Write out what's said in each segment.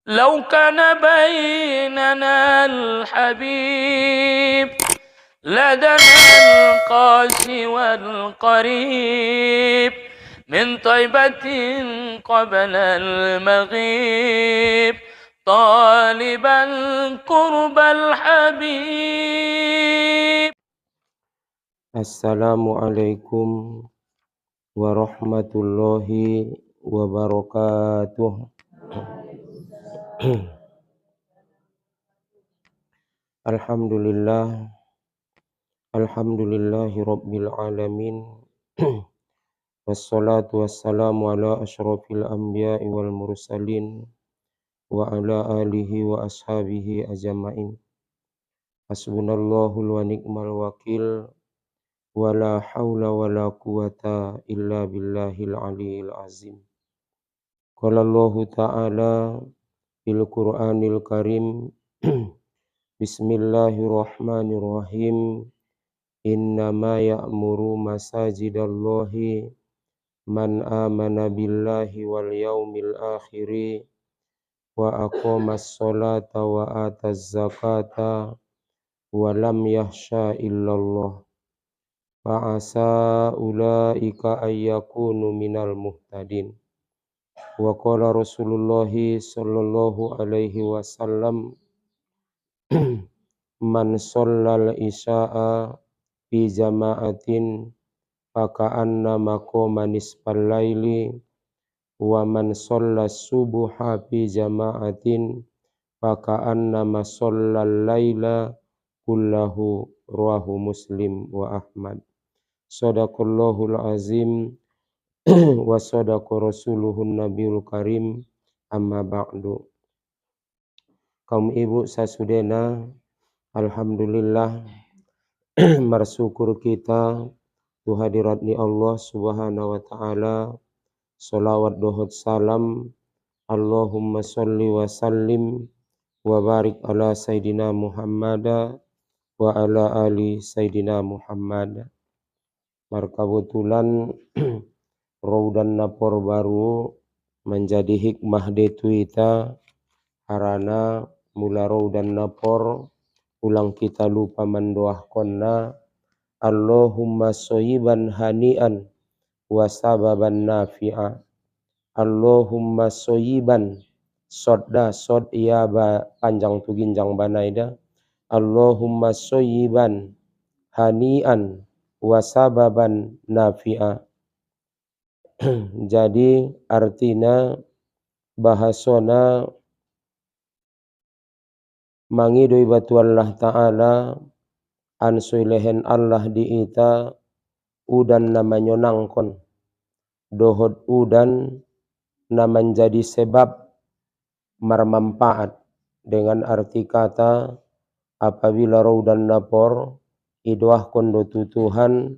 لو كان بيننا الحبيب لدنا القاسي والقريب من طيبة قبل المغيب طالبا قرب الحبيب. Assalamualaikum warahmatullahi wabarakatuh. Alhamdulillah, alhamdulillahi rabbil alamin. Wassalatu wassalamu ala asyrafil anbiya'i wal mursalin wa ala alihi wa ashabihi ajma'in. Hasbunallahul wa ni'mal wakil, wala haula wala quwata illa billahil aliyil azim. Qala Allahu ta'ala fil Qur'anil Karim, Bismillahirrahmanirrahim. Innama ya'muru masajidallahi man amana billahi wal yaumil akhiri wa aqamas sholata wa ataz zakata wa lam yahsha illallah. Fa'asa ulaika ayyakunu minal muhtadin. Wa qala Rasulullah sallallahu alaihi wasallam, man shallal isya'a fi jama'atin faka'anna maqama nisfal laili wa man shallas subuha fi jama'atin faka'anna shallal laila kullahu, rawahu Muslim wa Ahmad. Shadaqallahul azim wa sadaqa rasuluhun nabiyul karim, amma ba'du. Kaum ibu sasudena, alhamdulillah bersyukur kita tu hadirat ni Allah subhanahu wa ta'ala. Salawat dohot salam Allahumma salli wa sallim wa barik ala Sayyidina Muhammad wa ala ali Sayyidina Muhammad. Kebetulan Raudan Napor baru menjadi hikmah de Twitter karena mula Raudan Napor ulang kita lupa mendoakanna Allahumma soyiban hani'an wa sababan nafi'a. Allahumma soyiban sodda sod iya ba panjang tu ginjang banaida. Allahumma soyiban hani'an wa sababan nafi'a. Jadi artinya bahasona mangidoi batu Allah Ta'ala ansuilehen Allah diita udan na manyonangkon. Dohot udan na menjadi sebab marmanfaat. Dengan arti kata apabila raudan napor idoah kondo tu Tuhan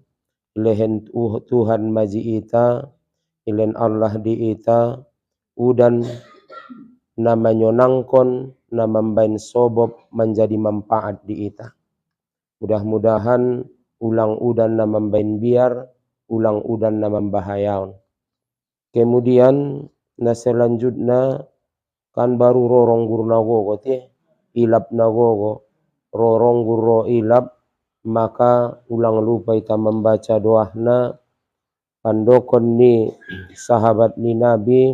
lehen Tuhan maji ita ilen Allah diita udan na manyonangkon na membain sobob menjadi manfaat diita. Mudah-mudahan ulang udan na membain biar, ulang udan na membahayaun. Kemudian na selanjutnya kan baru roronggur nagogo teh ilap nagogo roronggur ro ilap, maka ulang lupa kita membaca doahna pandokon ni sahabat ni Nabi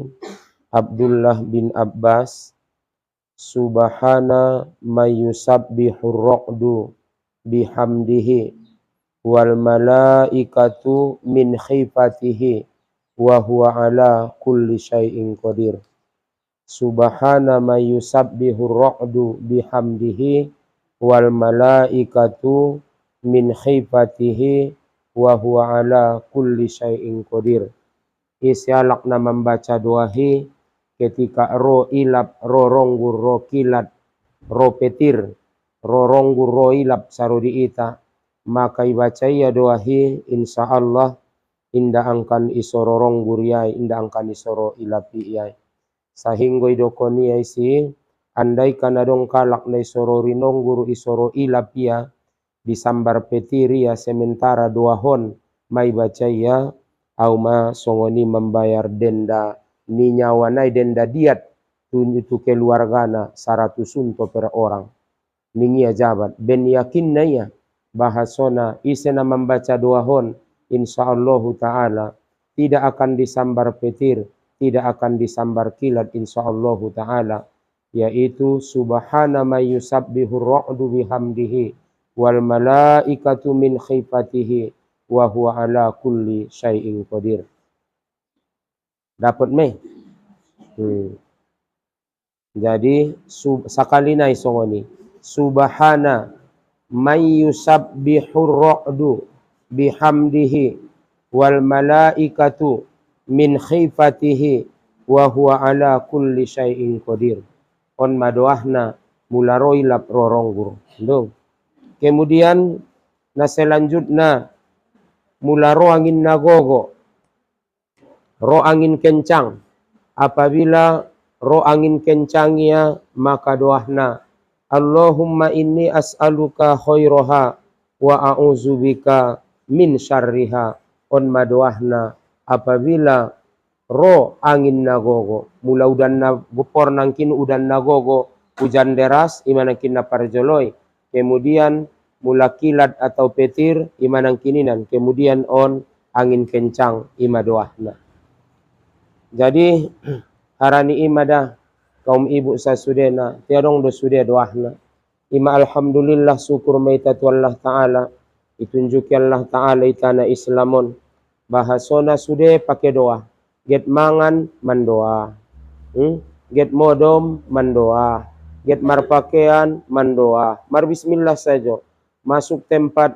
Abdullah bin Abbas, subhana mayyusabbihur ra'du bihamdihi wal malaikatu min khifatihi wa huwa ala kulli syai'in qadir. Subhana mayyusabbihur ra'du bihamdihi wal malaikatu min khifatihi wa huwa ala kulli syai'in qadir. Isialak na membaca doahi ketika ro ilap, ro ronggur, ro kilat, ro petir, ro ronggur, ro ilap saru diita, maka ibaca ya doahi insya Allah inda angkan isoro ronggur yai, inda angkan isoro ilapi yai. Sahingga idokoni isi andai kana dong kalak na isoro rinongguru isoro ilapia disambar petiria sementara doahon mai bacaya au ma songoni membayar denda ni nyawanai denda diat itu keluargana 100 unto per orang. Ningia jabat ben yakinnaya bahasona isena membaca doa hon insyaallah taala tidak akan disambar petir, tidak akan disambar kilat insyaallah taala, yaitu subhana may yusabbihu ar-ra'du bihamdihi wal malaikatu min khifatihi wa huwa ala kulli syai'in qadir. Dapat me? Jadi sakali na isongoni subhana may yusabbihu ar-ra'du bihamdihi wal malaikatu min khifatihi wa huwa ala kulli syai'in qadir. On madoahna mularoi lap roronggur. Kemudian na selanjutnya mularo angin nagogo, ro angin kencang. Apabila ro angin kencangnya maka doahna Allahumma inni as'aluka khairaha wa a'udzubika min syarriha. On madoahna apabila ro angin nagogo, mula udan na gupor nangkin udan nagogo, hujan deras imanangkin na parjoloi, kemudian mula kilat atau petir imanang kininan, kemudian on angin kencang ima doahna. Jadi harani imada kaum ibu sasudena tiadong do sude doahna ima alhamdulillah syukur maitatu Allah taala itunjuki Allah taala itana islamon bahasona sude pakai doa. Get mangan mandoa, get modom mandoa, get marpakaian mandoa, mar bismillah saja. Masuk tempat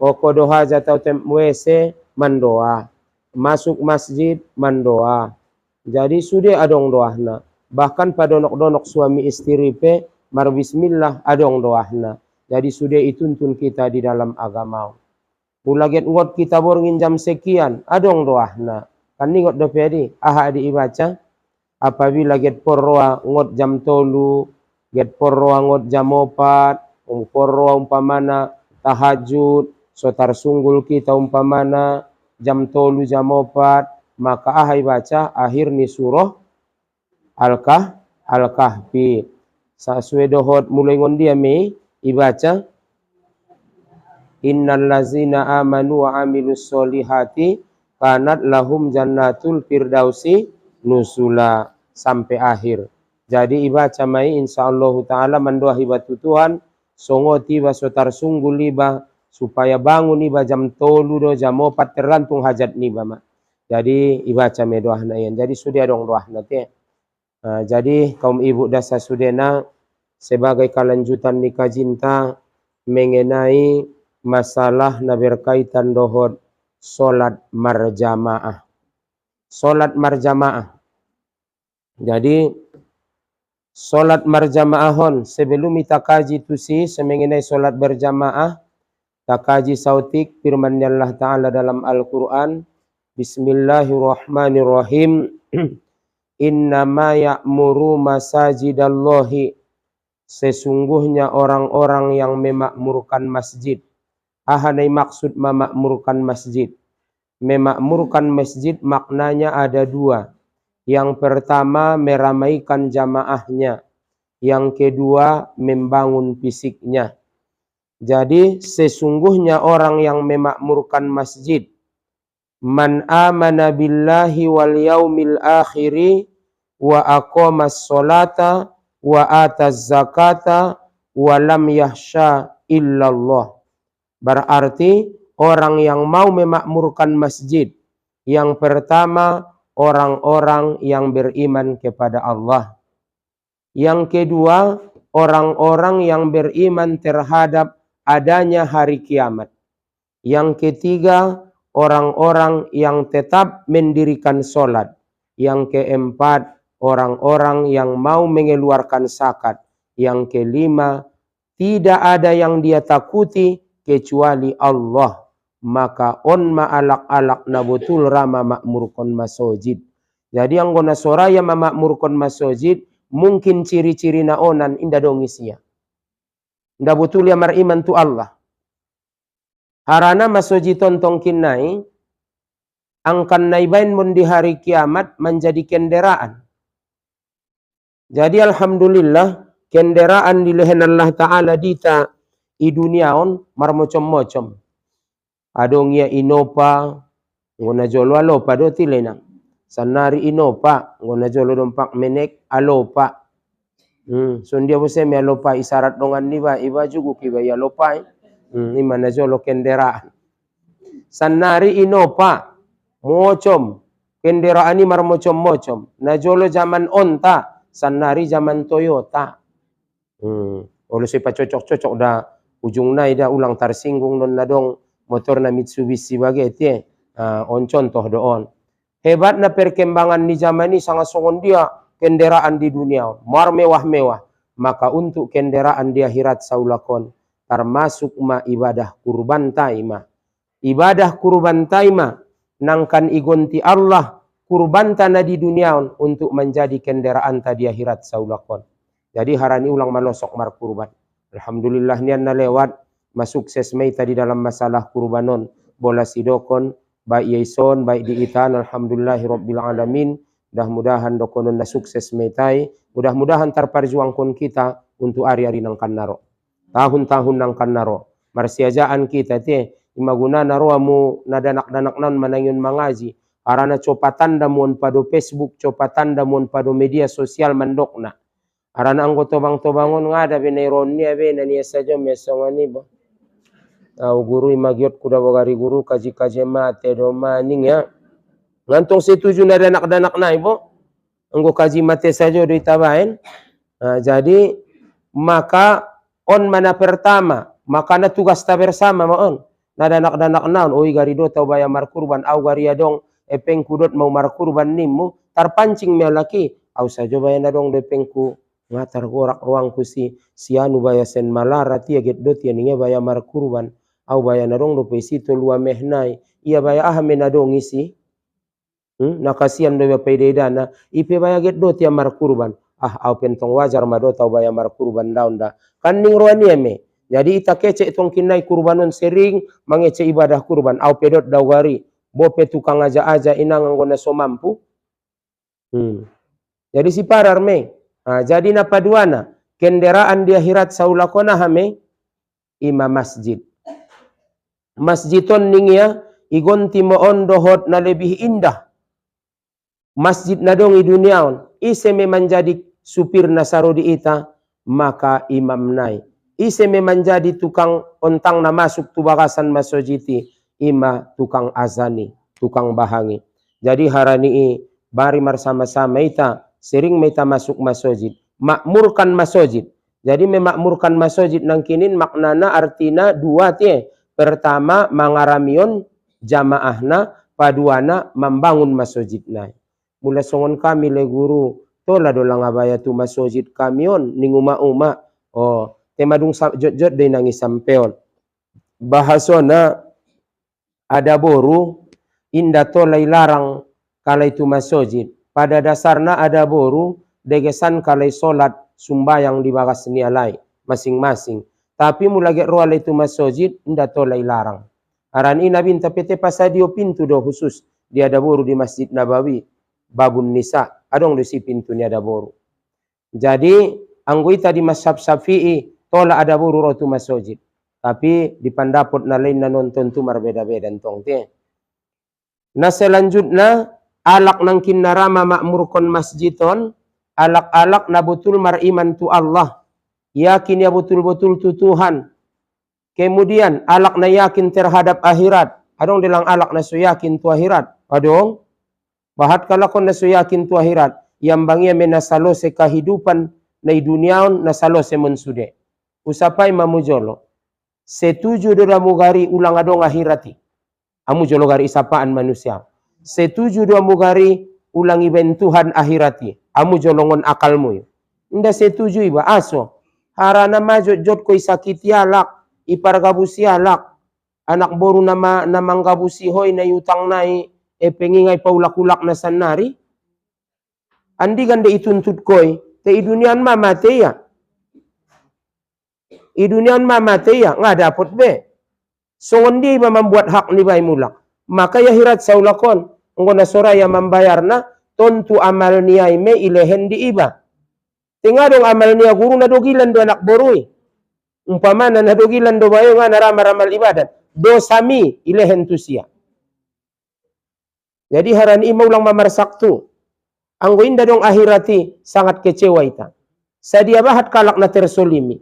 kodoh hajat atau WC mandoa, masuk masjid mandoa. Jadi sudah adong doahna. Bahkan pada donok-donok suami istri pe mar bismillah adong doahna. Jadi sudah ituntun kita di dalam agama. Mula get ngot kita borngin jam sekian adong doahna. Kan ningot do pedi aha diibaca apabila get porroa ngot jam 3, get porroa ngot jam 4, porroa umpamana tahajud sotar sunggul kita umpamana jam 3 jam 4, maka aha baca akhir ni surah Al-Kahfi. Sasuwe dohot mulai ngondia me ibaca innal ladzina amanu wa amilus solihati kanat lahum jannatul firdausi nusula sampai akhir. Jadi ibaca mai insyaallah taala mandoa hibatu Tuhan songo tiba sotar sunggul liba supaya bangun iba jam 3 do jam 4 tergantung hajat niba ma. Jadi ibaca me doahna yan. Jadi sudah dong doahna teh. Jadi kaum ibu dasa sudena sebagai kelanjutan nikah cinta mengenai masalah na berkaitan dohot solat marjamaah. Solat marjamaah. Jadi solat marjamaahon sebelum kita kaji tusi semengenai solat berjamaah, tak kaji sautik firman Allah Ta'ala dalam Al-Quran. Bismillahirrahmanirrahim. Innama ya'muru masajidallahi. Sesungguhnya orang-orang yang memakmurkan masjid. Ahanai maksud memakmurkan masjid. Memakmurkan masjid maknanya ada 2. Yang pertama meramaikan jamaahnya. Yang kedua membangun fisiknya. Jadi sesungguhnya orang yang memakmurkan masjid. Man amana billahi wal yaumil akhiri wa aqamas sholata wa ataz zakata wa lam yahsha illallah. Berarti orang yang mau memakmurkan masjid, yang pertama orang-orang yang beriman kepada Allah. Yang kedua orang-orang yang beriman terhadap adanya hari kiamat. Yang ketiga orang-orang yang tetap mendirikan sholat. Yang keempat orang-orang yang mau mengeluarkan zakat. Yang kelima tidak ada yang dia takuti kecuali Allah, maka on ma'alak-alak na betul rama makmurkan masjid. Jadi yang gona soraya makmurkan masjid mungkin ciri-ciri na onan inda dongisia. Inda betul ya mariman tu Allah. Harana masjid tontong kinai angkan naibain mun di hari kiamat menjadi kendaraan. Jadi alhamdulillah kendaraan di lehen Allah Ta'ala dita i duniaon marmocom-mocom. Adong ya inopa, ngona jolo alopa do tilena. Sanari inopa, ngona jolo dompak menek alopa. So dia bose me alopa isarat dongan niba, iba jugu kiba ya alopa. Imana jolo kendaraan. Sanari inopa, mocom. Kendaraan ini marmocom-mocom. Na jolo zaman onta, sanari zaman Toyota. Oleh siapa cocok-cocok dah ujung nai dah ulang tersinggung non nadong motor na Mitsubishi bagai on contoh doon. Hebat na perkembangan di zaman ini sangat songon dia kendaraan di dunia mar mewah-mewah. Maka untuk kendaraan di akhirat saulakon termasuk ma ibadah kurban taima. Ibadah kurban taima nangkan igonti Allah kurban tanah di dunia untuk menjadi kendaraan tadi akhirat saulakon. Jadi harani ulang malosok mar kurban. Alhamdulillah nian na lewat masukses may tadi dalam masalah kurbanon. Bola sidokon baik yaison baik di itan alhamdulillahirabbil alamin. Mudah-mudahan dokonon na sukses may tay. Mudah-mudahan terperjuangkan kita untuk hari-hari nang kannaro. Tahun-tahun nang kannaro. Marsiajaan kita imaguna naro amu nadanak-danak nan manayun mangaji. Arana copatan damuan pado Facebook, copatan damuan pado media sosial mandokna. Arana anggo tobang-tobangon ngada benairon niya benania saja mesongani ba. Au guru imagiot kuda bagari guru kaji-kaji mate do maning ya. Ngantong setuju na danak-danak na ibo. Anggo kaji mate saja do itabain. Jadi maka on mana pertama, maka na tugas ta bersama maon. Na danak-danak naon oi garido tau baya mar kurban au garia dong epeng kudot mau mar kurban nimmu terpancing melaki au saja baya na dong depengku ngatar gorak ruang kusi sianu baya sen malara tia get dot ya ninge baya mar kurban au baya na dong do pesito lua mehnai ia baya ahme na dong isi nakasian do pede dana ipe baya get dot ya mar kurban au pentong wajar mado tau baya mar kurban daun da kan ning roani eme. Jadi ita kece tong kinai kurbanon sering mangece ibadah kurban au pedot dawari bope tukang aja-aja inang anggona so mampu. Jadi si parar me. Jadi na paduana kendaraan di akhirat saulakona hame ima masjid. Masjidon ningia igonti moon dohot na lebih indah. Masjid na dong i duniaon ise me menjadi supir nasaro di ita maka imam nai. Ise memang jadi tukang ontang na masuk tu bakasan masojiti ima tukang azani, tukang bahangi. Jadi harani bari bersama-sama ita sering meta masuk masjid, makmurkan masjid. Jadi memakmurkan masjid nangkinin maknana artina dua tie. Pertama mangaramion jamaahna, paduana membangun masjid nai. Mula songon kami le guru tola dolang abaya tu masjid kamion ninguma-uma. Temadung jot-jot day nangis sampeon. Bahasona ada boru inda tolai larang kalai tu masjid. Pada dasarna ada boru degesan kalai solat sumbayang di bagas nialai masing-masing. Tapi mulai roa itu masjid inda tolai larang. Aran ina binta pete pasadio pintu do khusus dia ada boru di Masjid Nabawi babun nisa adong di si pintu ni ada boru. Jadi anggota di mazhab Syafi'i tola ada boru rotu masjid. Tapi di pandapot na lain na nonton tu marbeda-beda tong te. Na selanjutnya alak nang kinarama makmurkon masjidon alak-alak na betul mariman tu Allah. Yakin ya betul-betul tu Tuhan. Kemudian alak na yakin terhadap akhirat. Adong dilang alak na so yakin tu akhirat. Adong bahat kalakon na so yakin tu akhirat. Yang bangya menasalose kehidupan na duniaon nasalose mensude. Usapai mamujolo. Setuju doa mugari ulang adong akhirati. Amu jolo gari isapaan manusia. Setuju doa mugari ulang iben Tuhan akhirati. Amu jolongon akalmu. Nda setuju iba aso. Harana majot jot ko isakiti alak. Ipargabusi alak. Anak boru nama manggabusi hoy na yutang nai. Pengingay paulak-ulak na sanari. Andi ganda ituntut koy. Te idunian mamate ya. Idunian mamate ya. Nga dapat be. So hindi ba membuat hak ni bay mulak. Maka ya hirat saulakon. Ang na soraya membayar na. Tontu amal niyay me ilehen di iba. Tinga dong amal niya guru na dogilan do anak borui. Umpamana na dogilan do bayo nga narama-ramal ibadat. Dosami ilehen tu siya. Jadi harani mau lang mamarsak tu. Ang inda dong akhirati sangat kecewa ita. Sadia bahat kalak na tersolimi.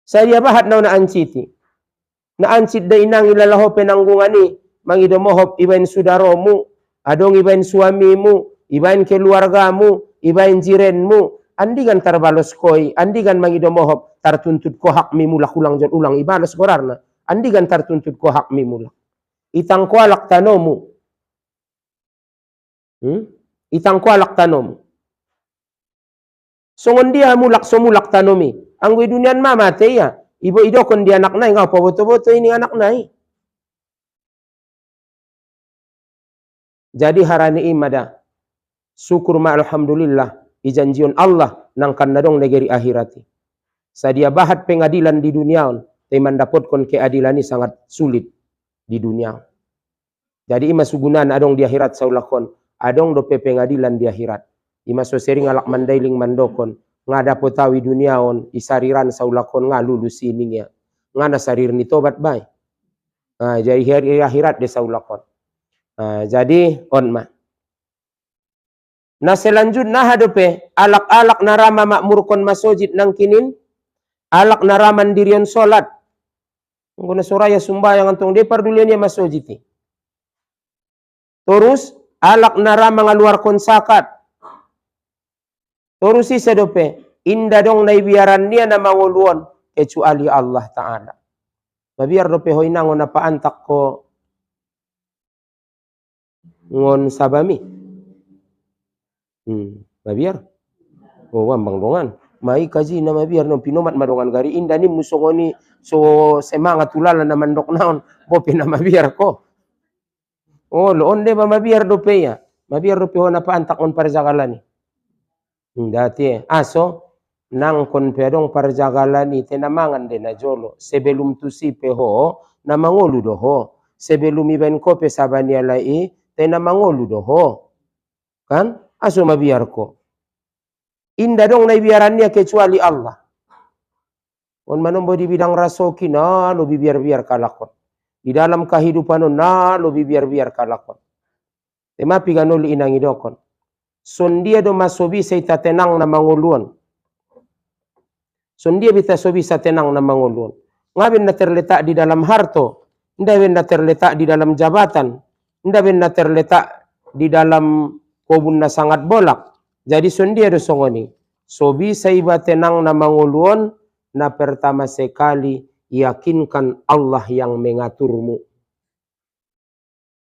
Sadia bahat na anciti. Na ancit da inang ilalaho penanggungani. Mangidomohop ibain sudaromu. Adong ibain suamimu. Ibain keluargamu. Ibain jirenmu. Andi kan tarbalos koi. Andi kan mangidomohop. Tartuntut ko hak mimulak ulang jon ulang. Ibalas korarna. Andi kan tartuntut ko hak mimulak. Itang kualak tanomu. Itang kualak tanomu. Songon dia mulak somulak tanomi. Anggoy dunian mamate ya. Ibo idokon dia anak nai. Ngau paboto-boto ini anak nai. Jadi harani imada. Syukur ma alhamdulillah. Ijanjion Allah. Nangkan nadong negeri akhirati. Sadia bahat pengadilan di dunia. Teman dapatkan keadilan ini sangat sulit. Di dunia. Jadi ima sugunan adong di akhirat saulakon. Adong dope pengadilan di akhirat. Ima so sering alak mandailing mandokon. Nga dapotawi duniaon. Isariran saulakon nga lulus ininya. Nga nasarir ni tobat bay. Jadi hari akhirat de saulakon. Jadi on ma. Na selanjutnya hadope. Alak-alak narama makmurkon masojid nang kinin. Alak naraman dirion solat. Kung suraya sumbayang antong de parduliannya masojiti. Terus alak nara mengeluarkan zakat. Terus isa dope inda dong naibiaran niya na manguluan kecuali Allah Ta'ala. Mabiar dope hoy nangon na paantak ko ngon sabami. Mabiar. Oh wambang dongan. Mai kaji na mabiar no pinomat madongan gari inda ni musongoni so semangat tulala na mandok naon bope na mabiar ko. Oh loon de ba mabiar dope ya. Mabiar dope ho na paantak on parjagalani. Dati aso nang kon pedong parjagalani tenamangan de na jolo sebelum tusipe ho na mangolu do ho sebelum iben ko pe sabani alai tenamangolu do ho kan aso mabiar ko. Inda dong naibiarannya kecuali Allah. On manombo di bidang rasoki na lo biar-biar kalakon. Di dalam kehidupan na lo biar-biar kalakon. Temapi ganuli inang idokon. Sondia do masobi sa tenang na manguluan. Sondia bisa sobi sa tenang na manguluan. Ngabin na terletak di dalam harto. Ndabin na terletak di dalam jabatan. Ndabin na terletak di dalam kobun na sangat bolak. Jadi sondia do songoni. Sobi sa iba tenang na manguluan na pertama sekali yakinkan Allah yang mengaturmu.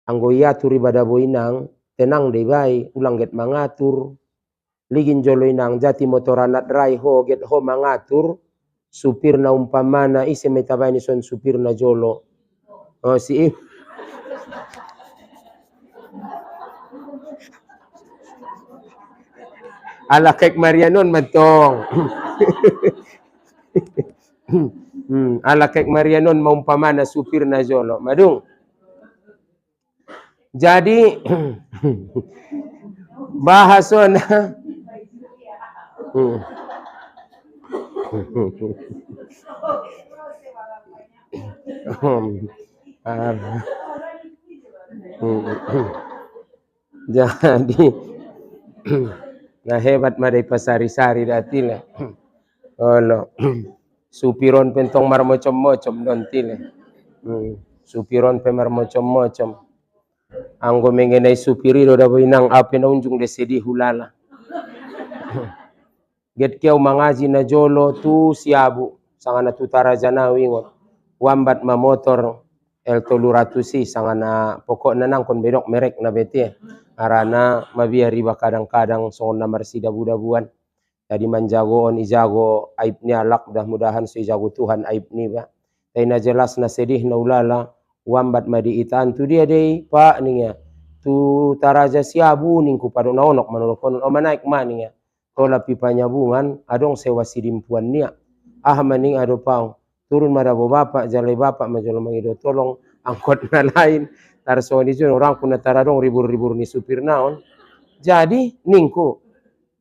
Anggo yatur ibadah boinang tenang deh bay ulang get mengatur. Ligin jolo inang jati motoranat rai ho get ho mengatur. Supir na umpamana isi metabani son supir na jolo. Oh si ala kek Marianon matong. Ala kek Marianon maumpamana supir na jolo. Madung. Jadi bahason jadi nah hebat madai pasari-sari datile. Olo. Supiron pentong marmocom-mocom don tile. Supiron pe marmocom-mocom. Anggo mengenai supirido da boinang ape na unjung de sedih hulala. Get keu mangaji na jolo tu siabu sangana tutara janawi ngot. Wambat ma motor el toluratusi sangana pokok nanang kon bedok merek na bete. Arana mabia riba kadang-kadang songon na marsida budabuan. Jadi manjago on ijago aib ni alak mudah-mudahan so ijago Tuhan aib ni ba. Tapi na jelas na sedih na ulala wambat madi itan tu dia deh pak niya. Tu taraja siabu ningku padu naonok manolokon o manaik maniya. Tola pipanya bungan adong sewa sidimpuan niya. Ah maning ado pau. Turun madabo bapak jalai bapak majolo mangido tolong angkot na lain. Tarso ni jon orang pun taradong ribur-ribur ni supir naon. Jadi ningku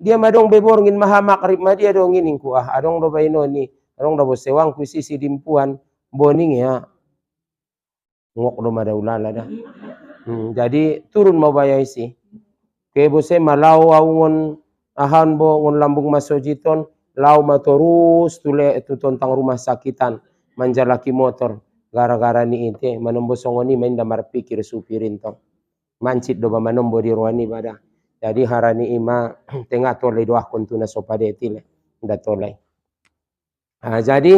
Dia madong beborngin maha makrib ma dia dongin ingku adong do bainoni adong do sewang ku sisi dimpuan boning ya ngok do mada ulala dah. Jadi turun mau bayai sih. Ke bose malau ngon ahan bo ngon lambung masojiton lau ma terus tule itu tentang rumah sakitan manjalaki motor gara-gara ni ite manombo songoni main damar pikir supirin tong mancit do manombo di ruani bada. Jadi harani ima tengah tolai doah kontuna sopade tile nda tolai. Jadi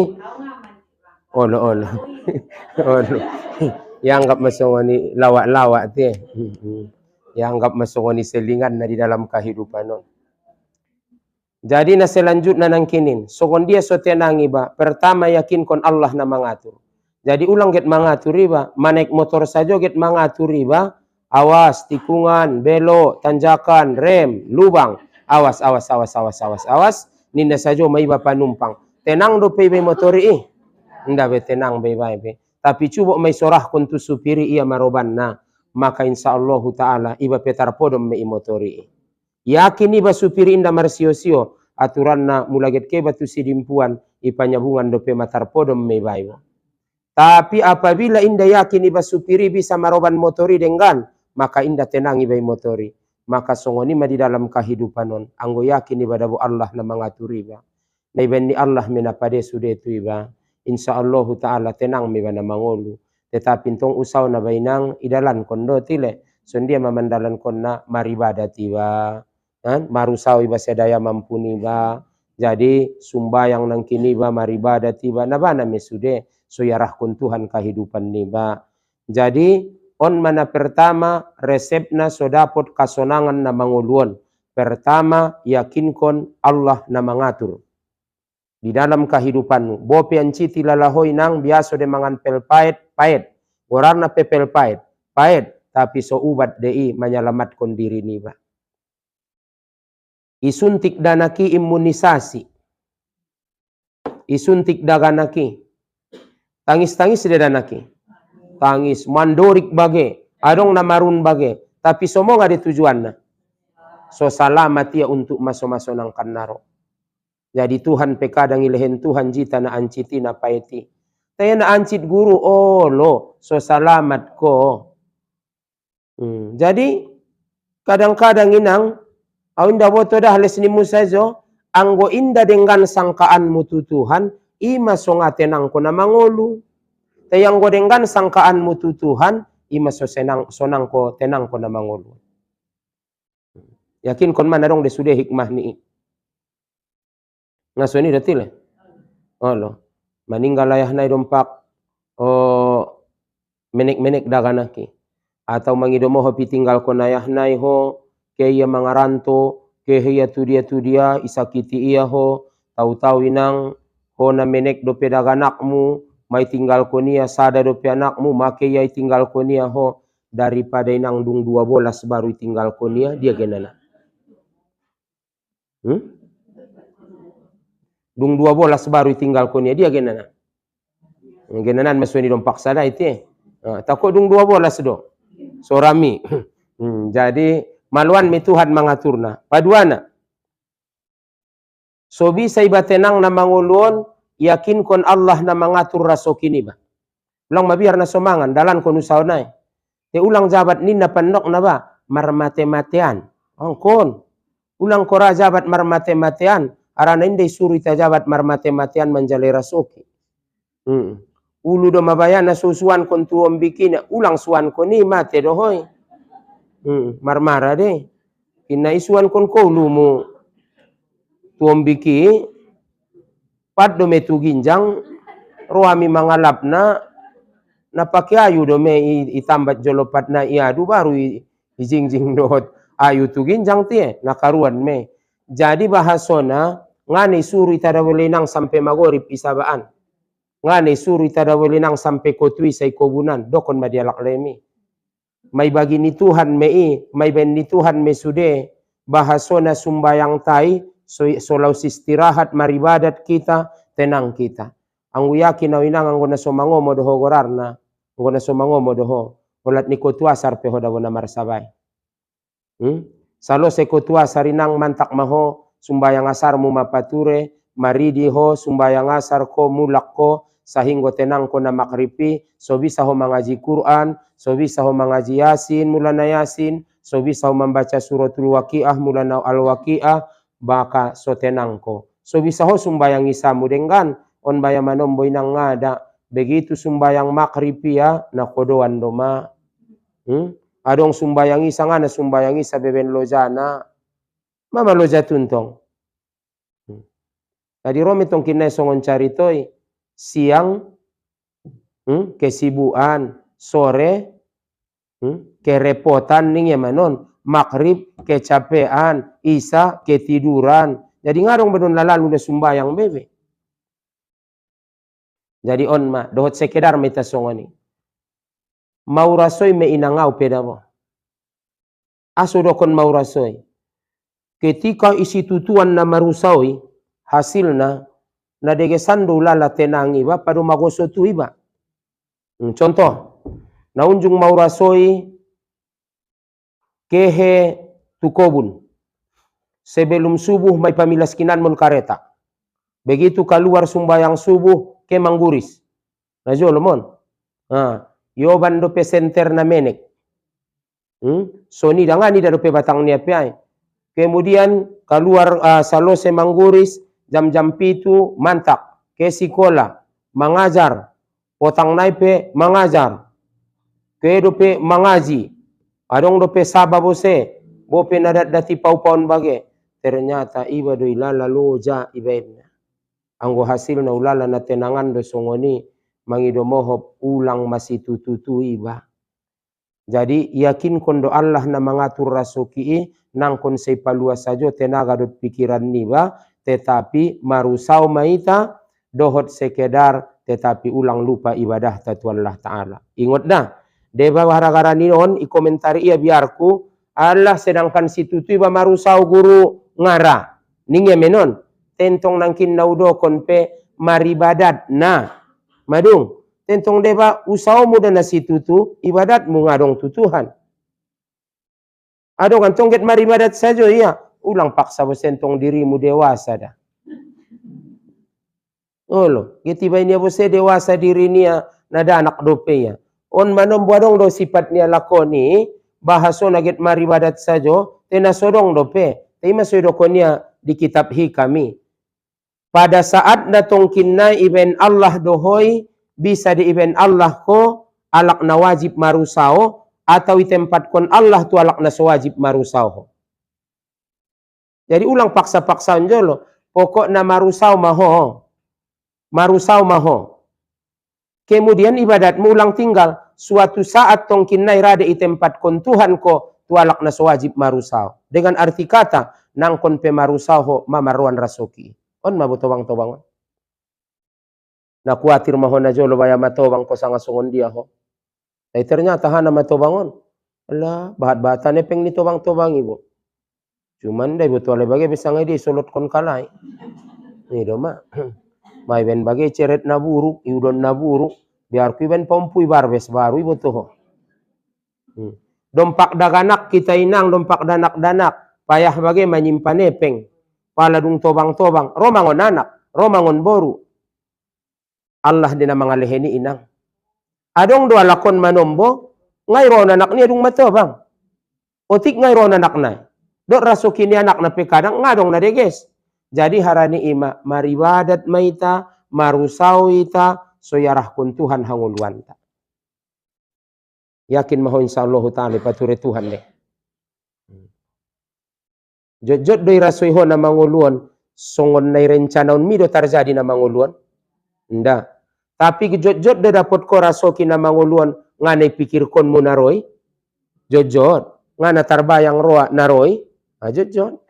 olo olo olo yang anggap masongoni lawak-lawak teh. Yang anggap masongoni selingan na di dalam kehidupan non. Jadi na selanjutnya nang kinin, sokon dia so tenang iba. Pertama yakin kon Allah na mengatur. Jadi ulang get mengatur iba, manaik motor saja get mengatur iba. Awas tikungan, belok, tanjakan, rem, lubang. Awas, awas, awas, awas, awas, awas. Ninda saja mai iba panumpang. Tenang do pe motori ih. Nda be tenang be be. Tapi coba mai sorah kon tu supiri ia maroban na. Maka insyaallah taala iba petar podom me motori. Yakin iba supiri inda marsio-sio aturan na mulaget ke batu sidimpuan ipanyabungan dope matar podom me bayo. Tapi apabila inda yakin iba supiri bisa maroban motori dengan maka inda tenang iba motori. Maka songoni ma di dalam kehidupan non anggo yakin iba dabu Allah na mengatur iba. Na iba ni Allah menapade sude tu iba. Insyaallah taala tenang me bana mangolu. Tetapi tong usau na bainang idalan kondo tile. Sondia memandalan konna maribada tiba. Marusau iba sedaya mampuni ba. Jadi sumbayang nang kini ba maribada tiba. Nabana mesude so yarah kun Tuhan kehidupan ni ba. Jadi on mana pertama resepna so dapot kasonangan na manguluan. Pertama yakinkon Allah na mengatur. Di dalam kehidupanmu. Bope anciti lalahoy nang biasa de mangan pelpait, pait. Gorarna pepel pait, pait. Tapi so ubat dei menyelamatkan diri ni ba. Isuntik danaki imunisasi. Isuntik daganaki. Tangis-tangis de danaki. Tangis, mandorik bage. Adong namarun bage. Tapi semua ada tujuan na. So selamat ia untuk masuk-masuk nang kanaro. Jadi Tuhan pekadang ilehen Tuhan jita na anciti na paeti. Taya na ancit guru, oh lo, so selamat ko. Jadi kadang-kadang inang, inda boto dah lesnimu sajo, anggo inda dengan sangkaanmu tu Tuhan, ima songa tenang ko na mangolu. Taya anggo dengan sangkaanmu tu Tuhan, ima so sonang ko tenang ko na mangolu. Yakin kon mana dong de sudah hikmah ni. Ngaso ni datil. Olo. Maninggal ayah nai dompak menek-menek daganaki. Atau mangidomo hopi tinggal kon ayah nai ho ke ia mangaranto ke ia tu dia isakiti ia ho tahu-tahu inang ho na menek dope daganakmu mai tinggal kon ia sada dope anakmu make ia tinggal kon ia ho daripada inang dung 12 baru tinggal kon ia dia genana. Dung 12 baru tinggal kon ia dia genana. Genanan masuni dompak sada itu. Takut dung 12 do. Sorami. Jadi maluan mi Tuhan mengaturna. Paduana. So bisa iba tenang na mangulun yakin kon Allah na mengatur rasokini ba. Ulang mabiar na somangan dalan kon usaw nai. Te ulang jabat ninna pandok na ba marmate-matean. Kon. Ulang kora jabat marmate-matean. Arana indai suri ta jabat marmate-matean menjale rasoki. Ulu do mabayana susuan kon tuom bikina ulang suan kon ni mate dohoy. Marmara de. Kina isuan kon ko lumu tuom biki pad do metu ginjang roami mangalap na pakai ayu do me itambat jolopat na iadu baru ijingjing dohot ayu tu ginjang tie nakaruan me. Jadi bahasona ngani suri tada welenang sampai magorib isabaan. Ngane suri tada welenang sampai kotui say kobunan dokon madialak lemi. May bagi ni Tuhan mei, may ben ni Tuhan me sude bahasona sumbayang tai solau istirahat maribadat kita tenang kita. Anggu yakin na winang anggo na somangomo doho gorarna, anggo na somangomo doho olat ni kotua sarpe hoda wona marsabay. Salo sekotua sarinang mantak maho sumbayang asar mu mapature maridi ho sumbayang asar ko mulak ko sahinggo tenang ko na makripi so bisa ho mengaji Quran, so bisa ho mengaji Yasin mulana Yasin, so bisa ho membaca suratul Waqiah mulana al-Waqiah baka so tenang ko. So bisa ho sumbayang isamu denggan on baya manomboy nang ngada begitu sumbayang makripi ya na kodoan doma. Adong sumbayang isa nga na sumbayang isa beben lojana mama loja tuntong. Tadi romi tong kinay songon caritoy siang kesibuan, sore kerepotan ning manon, makrib kecapean, isa ketiduran. Jadi ngarong bedon lalalu na sumbayang bebe. Jadi on ma dohot sekedar meta songoni. Mau rasoy me inangau pedamo. Aso dokon mau rasoy. Ketika isi tutuan na marusawi hasilna na degesan do lala tenangi ba padu magoso tu iba. Contoh, na unjung mau rasoy kehe tukobun. Sebelum subuh may pamilaskinan mon kareta. Begitu keluar sumbayang subuh ke mangguris. Na jolo mon. Yoban do pesenter na menek. So ni dangani da do pe batang ni apiai. Kemudian keluar salose mangguris jam-jam pitu mantak ke sikola mengajar potang naipe mengajar ke dope mengaji adong dope sababose bope nadat dati pau-paun bage ternyata iba do ilala loja ibaidna anggo hasil na ulala na tenangan do songoni mangido mohop ulang masih tutu iba. Jadi yakin kondo Allah na mengatur rasoki nang kon sei palua sajo tenaga dot pikiran niba tetapi marusau maita dohot sekedar tetapi ulang lupa ibadah tatu Allah Ta'ala. Ingat dah, deba gara-gara ninon i komentari ia biarku Allah sedangkan situ tu iba marusau guru ngara. Ningya menon tentong nangkin naudo kon pe maribadat na madung tentong deba usau muda na situ tu ibadat mu ngadong tutuhan. Adong antong get maribadat saja iya ulang paksa bosentong dirimu dewasa dah. Olo, getiba ini bose dewasa diri niya nada anak dope ya. On manom buadong do sifat niya lakoni bahaso naget maribadat sajo tena sodong dope. Tema sodoko niya di kitab hikami. Pada saat datong kinna iben Allah dohoi bisa di iben Allah ko alak na wajib marusao atau di tempat kon Allah tu alak na sewajib marusao. Jadi ulang paksa-paksa jolo pokok na marusao maho. Marusau maho. Kemudian ibadatmu ulang tinggal. Suatu saat tong kinai rada i tempat kon Tuhan ko tualak na sewajib marusau. Dengan arti kata nang kon pe marusau ho mamaruan rasoki. On mabutobang-tobang. Na kuatir maho na jolo baya matobang ko sanga songon dia ho. Tapi ternyata hana matobangon. Alah, bahat-bahatan peng ni tobang-tobang ibu. Cuman dai betul ale bagi bisa ngai di solot kon kalai. Ni do ma. Mai ben bagi ceret na buruk, iudon na buruk, biar ku ben pompui barbes baru ibu tuh. Dompak daganak kita inang dompak danak-danak, payah bagi menyimpan epeng. Pala dung tobang-tobang, romangon anak, romangon boru. Allah dina mangaleheni inang. Adong dua lakon manombo, ngai ron anak ni adung matobang. Otik ngai ron anak na. Dok rasuki ni anak na pekadang ngadong na deges. Jadi harani ima maribadat maita marusau ita soyarah kun Tuhan hanguluanta. Yakin maho insyaallah taala pature Tuhan deh. Jojot doi rasoi ho na manguluan songon nai rencanaun mido terjadi na manguluan. Nda. Tapi jojot do dapat ko rasoki na manguluan nganai pikir kon mo naroy. Jojot ngana tarbayang roa naroy. Jojot.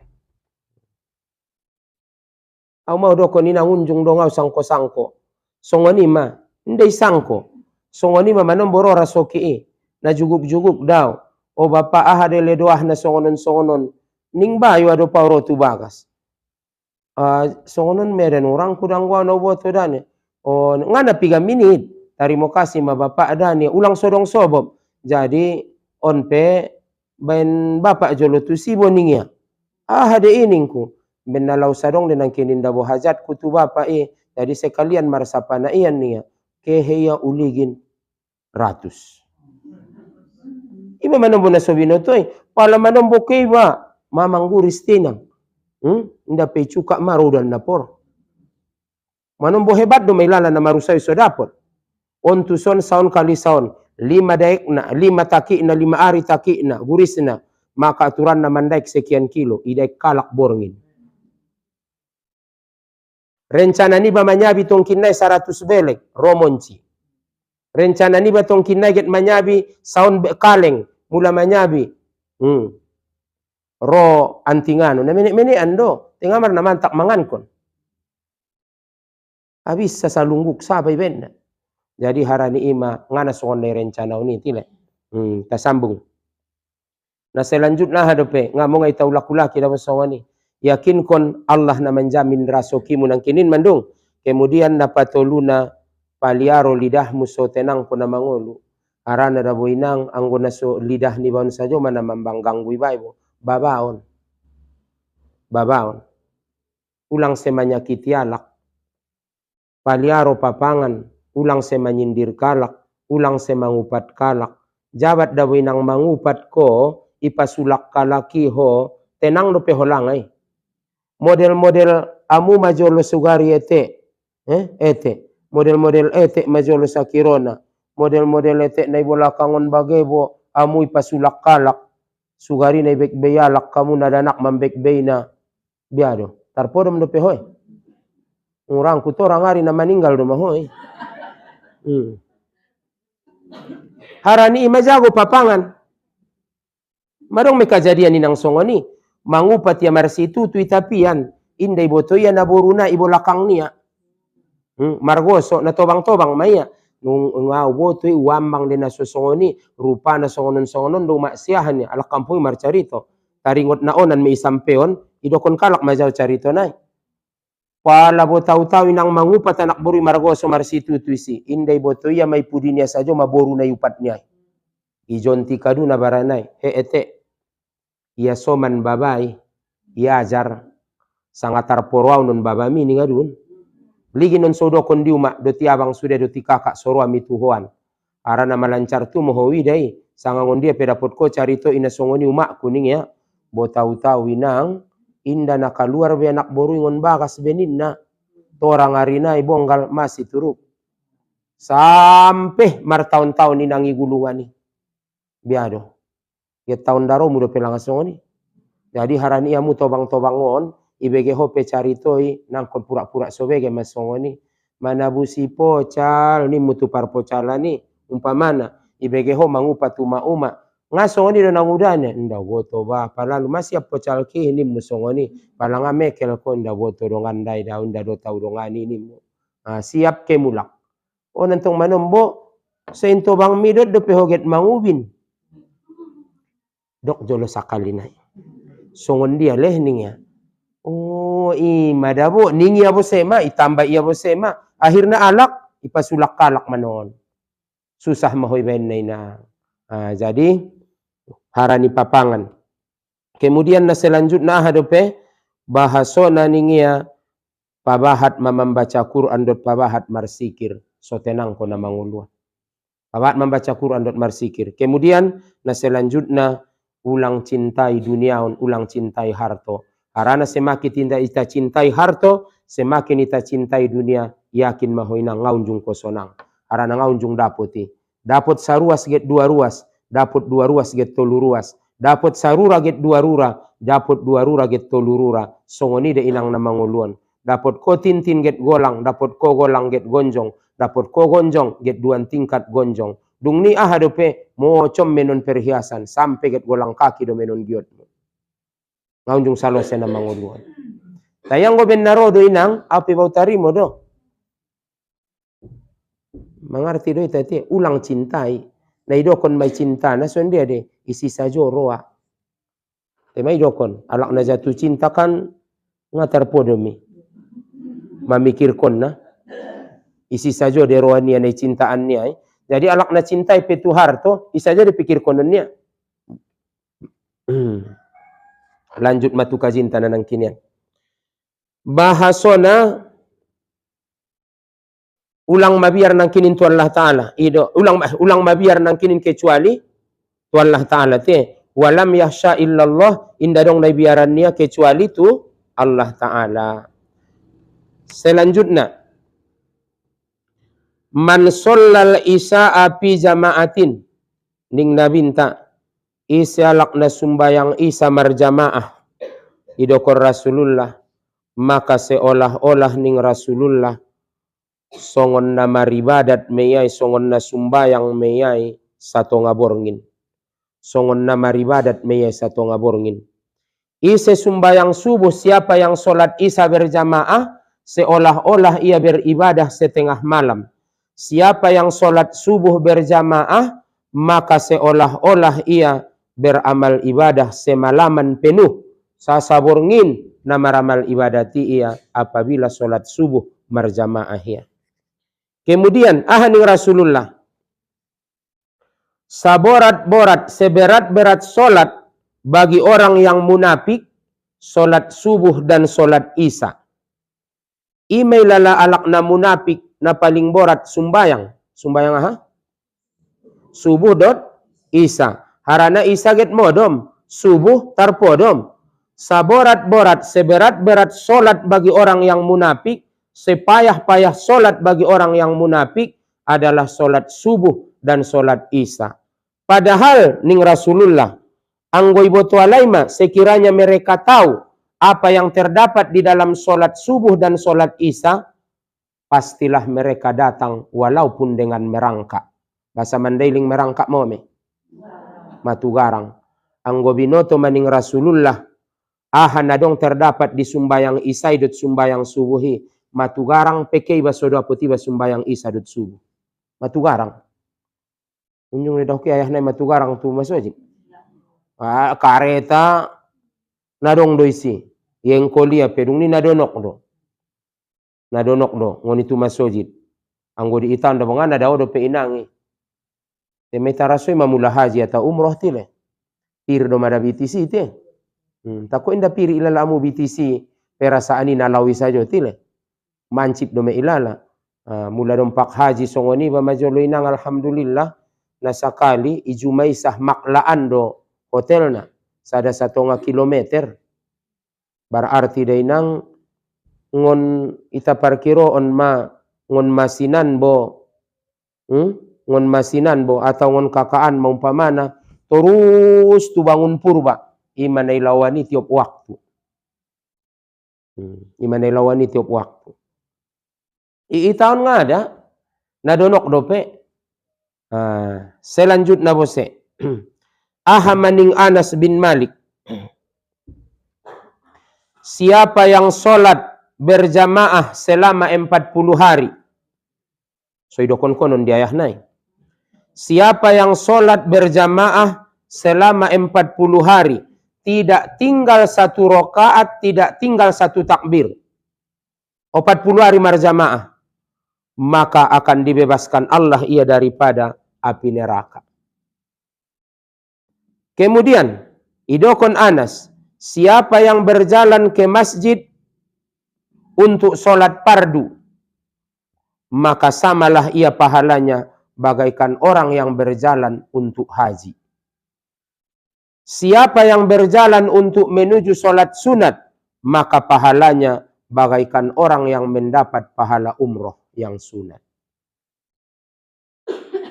Au mau doko ni nangunjung dongau sangko-sangko. Songoni ma, ndai sangko. Songoni ma manomboro rasoki na juguk-juguk daw. O bapa ahade le doah na songonon-songonon. Ning bayu ado pauro tu bagas. Songonon meren orang kudang gua no boto dane. O ngana 3 menit. Terima kasih ma bapa adane ulang sodong sobob. Jadi on pe bain bapak jolo tu sibo ningia. Hade iningku. Benalau sadong dengan kinin dabo hajat kutu bapak jadi sekalian marsapana ian nia. Keheya uligin ratus. Iba manombo na sobino toy. Pala manombo keiba. Mamang guris tinang. Nda pecuka marudan napor. Manombo hebat do may lala na marusay so dapot. On tuson saon kali saon. 5 daik na, 5 taki na, 5 ari taki na, guris na. Maka aturan na mandaik sekian kilo. Idaik kalak borngin. Rencana ni ba manyabi tong kinay 100 belek. Romonci. Rencana ni ba tong kinay get manyabi saon kaleng. Mula manyabi. Ro antingano. Na mene ando. Tingamar naman tak mangankon. Habis sa salungguk sabay benda. Jadi harani ima ngana songonay rencana ini tile. Tasambung. Na selanjutnya hadope ngamong ay taulak-ulaki dapat songoni. Yakin kon Allah na menjamin rasokimu nang kinin mandung. Kemudian napatoluna paliaro lidahmu so tenang ko na mangulu. Arana da boinang anggona so lidah ni baon sajo mana mambanggang buibaibo. Babaon. Ulang semanyakiti alak. Paliaro papangan. Ulang semanyindir kalak. Ulang semangupat kalak. Jabat da boinang mangupat ko ipasulak kalaki ho tenang do peholangay. Model-model amu majolo sugari ete. Model-model ete majolo sakirona. Model-model ete na ibolakangon bagebo amu ipasulak kalak. Sugari na ibekbeyalak kamu nadanak mambekbey na biado. Tarpodom do pehoy. Orang kuto orang hari na maninggal do mahoy. Harani imajago papangan. Marong may kajadian ninang songoni. Mangupat ya marsitu tu itapian. Inday boto ya naboruna ibolakang niya. Margoso na tobang-tobang maya. Nung ngaw boto uambang din na susongoni. Rupa na songonon-songonon do maksiyahan niya. Alak kampoy marcarito. Taringot na onan may isang peon. Idokon kalak majaw carito na. Pala bo taw-taw inang mangupat anak buri margoso marsitu tu isi. Inday boto ya may pudi niya sajo maboru na yupat niya. Ijonti kadu na baranay. Ete. Ia soman babay, ia ajar sangatar porwaw nun babami ni ngadun. Ligi nun sodo kondi umak doti abang sudah doti kakak sorwa mituhoan. Arana malancar tu mohowi day. Sangangon dia pedapot ko carito ina songoni umak kuning ya. Bo tahu-tahu inang inda nakaluar be anak boru ngon bagas benin na. Torang arina ibonggal masih turuk. Sampai martaun-taun inang igulungan ni. Biado. Ya tahun daro muda pelang songoni. Jadi harani amu tobang-tobangon ibege hope caritoi nangkon pura-pura sobege mas songoni. Mana busi pocal ni mutu par pocala ni umpamana ibege ho mangupat uma-uma. Ngasongoni do nangudane nda goto ba palalu masih pocal ki ni musongoni palanga mekel ko nda goto do ngandai daun nda do tau do ngani ni mu. Siap ke mulak. O nantong manombo sento bang midot do pehoget mangubin. Dok jolo sakali nai. Songon dia leh ningya. Oh madabo ningi abo sema itambah iya abo sema. Akhirnya alak ipasulak kalak manon. Susah mahoy ben na. Jadi harani papangan. Kemudian na selanjutnya hadope bahaso na ningya pabahat membaca Quran dot pabahat marsikir. So tenang ko na manguluan. Pabahat membaca Quran dot marsikir. Kemudian na selanjutnya ulang cintai duniaun, ulang cintai harto. Karena semakin kita cintai harto, semakin kita cintai dunia, yakin mahoina ngaunjung kosonang. Karena ngaunjung dapoti. Dapot saruas get 2 ruas, dapot 2 ruas get 3 ruas. Dapot sarura get 2 rura, dapot 2 rura get 3 rura. Songoni de inang na manguluan. Dapot ko tintin get golang, dapot ko golang get gonjong, dapot ko gonjong get 2 tingkat gonjong. Dung ni hadope mo com menon perhiasan sampai get golang kaki do menon giot. Ngaunjung salose na manguluan. Tayang go ben narodo inang api bau tarimo do. Mengerti do tadi ulang cintai. Na idokon may cinta na son dia de isi sajo roa. May idokon alak na jatuh cinta kan ngatar podomi. Mamikirkon na. Isi sajo de roa niya na cintaan niya. Jadi alak na cintai petu harto, isa aja dipikir kononnya. Lanjut matu kajinta nanang kinian. Bahasona ulang mabiar nang kinin tu Allah Ta'ala. Ulang mabiar nang kinin kecuali tu Allah Ta'ala te. Walam yahsha illallah, inda dong na biarannya kecuali tu Allah Ta'ala. Selanjutnya, man sollal isa'a fi jama'atin, ning nabinta isa lakna sumbayang isa marjamaah idokor Rasulullah, maka seolah-olah ning Rasulullah songon na maribadat meyai, songon na sumbayang meyai satu ngaborngin, songon na maribadat meyai satu ngaborngin. Ise sumbayang subuh, siapa yang sholat isya berjamaah seolah-olah ia beribadah setengah malam. Siapa yang sholat subuh berjamaah maka seolah-olah ia beramal ibadah semalaman penuh. Sasaborngin nama ramal ibadati ia apabila sholat subuh berjamaah ia. Kemudian ahani Rasulullah saborat-borat seberat-berat sholat bagi orang yang munafik, sholat subuh dan sholat isya. Imailala alakna munafik na paling borat sumbayang. Sumbayang aha? Subuh dot isya. Harana isya get modom, subuh tarpodom. Saborat-borat seberat-berat sholat bagi orang yang munafik, sepayah-payah sholat bagi orang yang munafik adalah sholat subuh dan sholat isya. Padahal ning Rasulullah anggoy boto alaima, sekiranya mereka tahu apa yang terdapat di dalam sholat subuh dan sholat isya, pastilah mereka datang walaupun dengan merangkak. Bahasa Mandailing merangkak mome. Matugarang. Anggo binoto maning Rasulullah, nadong terdapat di sumbayang isya dut sumbayang subuhi. Matugarang pekei basodo aputiba sumbayang isya dut subuh. Matugarang. Unjung lidah ke ayah na matugarang tu masojib. Kareta nadong do isi yang kolia pedung ni nadonok do ngoni tu masojid anggo di itan do bangana daw do pe inangi temeta rasoi mamula haji atau umroh tile pir do mada BTC te tako inda piri ilala amu BTC perasaani nalawi sajo tile mancip do me ilala mula dompak haji songoni ba majolo inang alhamdulillah nasakali ijumaisah maklaan do hotelna sada 1,5 kilometer berarti dainang ngon ita parkiroon ngon masinan bo atau ngon kakaan maumpamana terus tu bangun purba imanai lawani tiap waktu iitaon nga ada nadonok dope. Selanjutnya bose ahamaning Anas bin Malik, siapa yang sholat berjamaah selama 40 hari. So idokon konon di ayah nai. Siapa yang sholat berjamaah selama 40 hari, tidak tinggal satu rakaat, tidak tinggal satu takbir. 40 hari berjamaah, maka akan dibebaskan Allah ia daripada api neraka. Kemudian idokon Anas, siapa yang berjalan ke masjid untuk sholat fardu, maka samalah ia pahalanya bagaikan orang yang berjalan untuk haji. Siapa yang berjalan untuk menuju sholat sunat, maka pahalanya bagaikan orang yang mendapat pahala umroh yang sunat.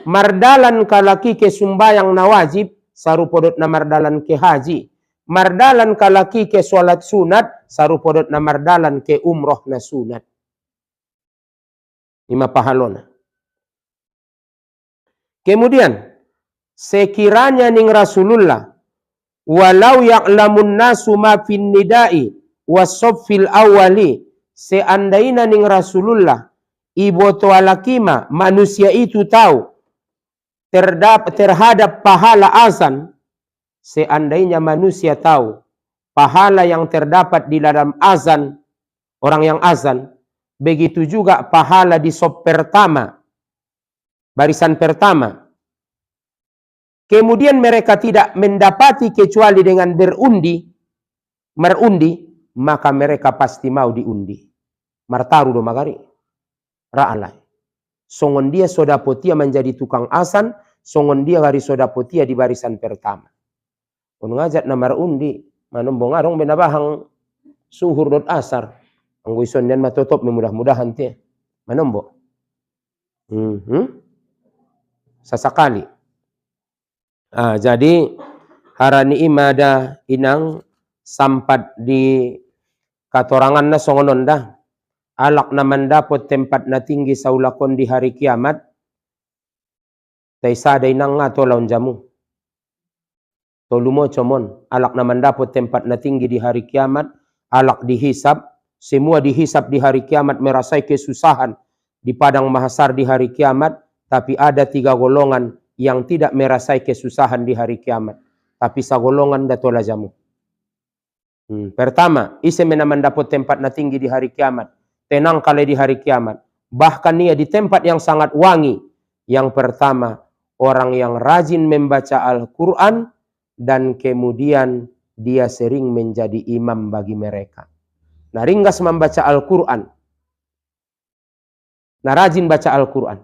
Mardalan kalaki ke sumbayang na wajib, sarupodot na mardalan ke haji. Mardalan kalaki ke sholat sunat, sarupodot na mardalan ke umroh na sunat. 5 pahalona. Kemudian, sekiranya ning Rasulullah, walau ya'lamun nasu ma fin nidai wasoffil awali, seandaina ning Rasulullah, iboto alakima, manusia itu tahu terhadap pahala azan, seandainya manusia tahu pahala yang terdapat di dalam azan, orang yang azan, begitu juga pahala di sop pertama, barisan pertama. kemudian mereka tidak mendapati kecuali dengan merundi, maka mereka pasti mau diundi. Martaru do magari. Ra'alai. Songon dia sodapotia menjadi tukang asan, songon dia gari sodapotia di barisan pertama. Kun ngajak na marundi, manombong arong benabahang suhur dot asar. Anggo ison dan matotop memudah-mudahan te. Manombo. Sasakali. Jadi harani imada inang sampat di katorangan na songonon dah. Alak naman dapat tempat na tinggi sa ulakon di hari kiamat. Taysa day nang nga to laun jamu. Tolumo comon. Alak naman dapat tempat na tinggi di hari kiamat. Alak dihisap. Semua dihisap di hari kiamat merasai kesusahan di padang mahasar di hari kiamat. Tapi ada 3 golongan yang tidak merasai kesusahan di hari kiamat. Tapi sa golongan datola jamu. Pertama, ise menaman dapat tempat na tinggi di hari kiamat. Tenang kali di hari kiamat. Bahkan ia di tempat yang sangat wangi. Yang pertama, orang yang rajin membaca Al-Quran dan kemudian dia sering menjadi imam bagi mereka. Nah, ringgas membaca Al-Quran. Nah, rajin baca Al-Quran.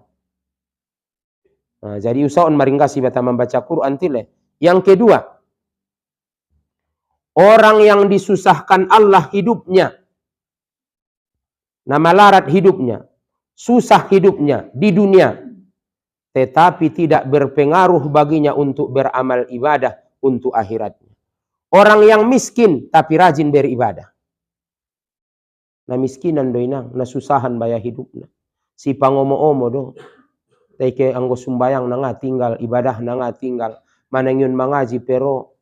Nah, jadi usahaon maringgasi bata membaca Quran tile. Yang kedua, orang yang disusahkan Allah hidupnya. Nah, malarat hidupnya, susah hidupnya di dunia, tetapi tidak berpengaruh baginya untuk beramal ibadah untuk akhiratnya. Orang yang miskin tapi rajin beribadah. Nah, miskinan doinang, nah susahan baya hidupnya. Si pangomo-omo do, teke anggo sumbayang na nga tinggal, ibadah na nga tinggal, manangyun mangaji pero,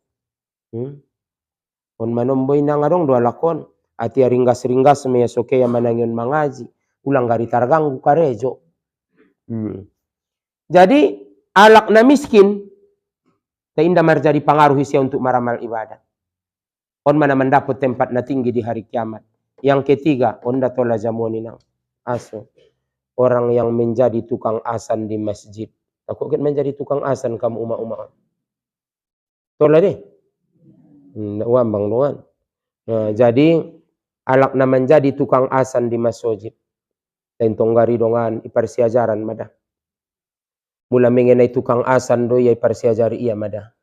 on manomboy na nga dong do lakon. Ati ringgas-ringgas me soke yang manangyun mangaji. Ulang gari targanggu karejo. Jadi alak na miskin. Teinda marjadi pengaruh sia untuk meramal ibadah. On mana mendapat tempat na tinggi di hari kiamat. Yang ketiga. Onda tola jamoni nang. Aso. Orang yang menjadi tukang asan di masjid. Aku kan menjadi tukang asan kamu umat-umat. Tola deh. Wambang doan. Nah, jadi alak na menjadi tukang asan di masjid. Tentong gari dongan iparsiajaran mada. Mula mengenai tukang asan do ya iparsiajari iya mada.